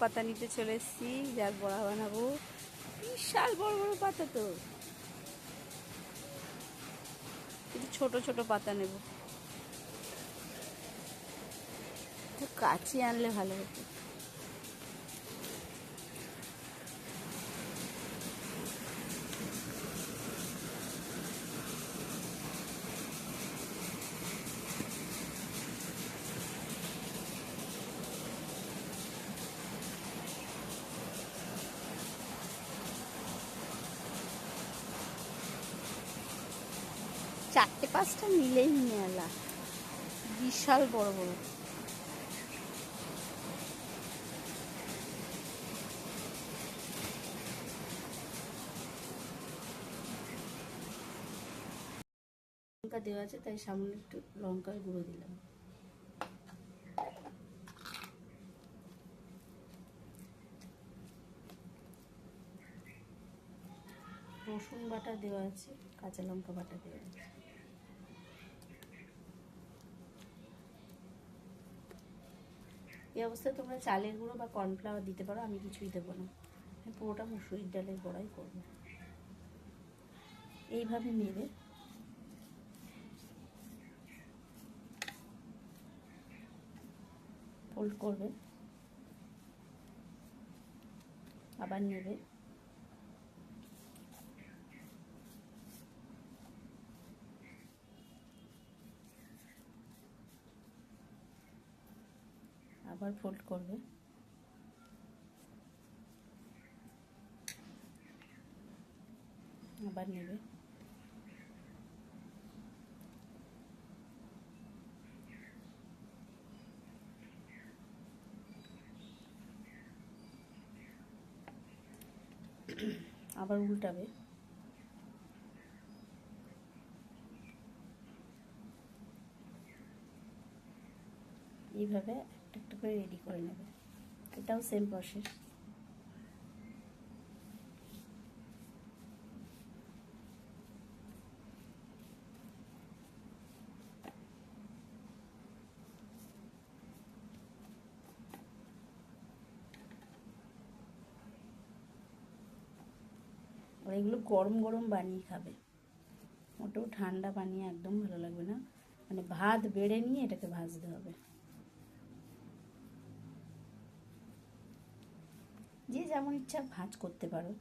পাতা নিতে চলে এসেছি, যার বড়া বানাবো। বিশাল বড় বড় পাতা, তো কিন্তু ছোট ছোট পাতা নেব। কাছে আনলে ভালো হতো। চারটে পাঁচটা মিলেই নিয়ে এলা, বিশাল বড় বড়। লঙ্কা দেওয়া আছে, তাই সামনে একটু লঙ্কার গুঁড়ো দিলাম। রসুন বাটা দেওয়া আছে, কাঁচা লঙ্কা বাটা দেওয়া আছে। এই অবস্থায় তোমরা চালের গুঁড়ো বা কর্নফ্লাওয়ার দিতে পারো, আমি কিছুই দেবো না। আমি পুরোটা মুসুরির ডালের বড়াই করবো। এইভাবে নেবে, ফোল্ড করবে, আবার নেবে, আবার ফোল্ড করবে, আবার নেবে, আবার উল্টাবে, এইভাবে একটা একটা করে রেডি করে নেবে। এটাও সেম প্রসেস। আর এগুলো গরম গরম বানিয়ে খাবে, মোটেও ঠান্ডা বানিয়ে একদম ভালো লাগবে না। মানে ভাত বেড়ে নিয়ে এটাকে ভাজতে হবে। যে যেমন ইচ্ছা ভাজ করতে পারো।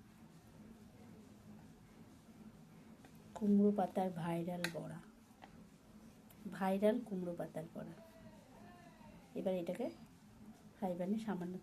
কুমড়ো পাতার ভাইরাল বড়া, ভাইরাল কুমড়ো পাতার বড়া। এবার এটাকে ফ্রাই প্যানে সামান্য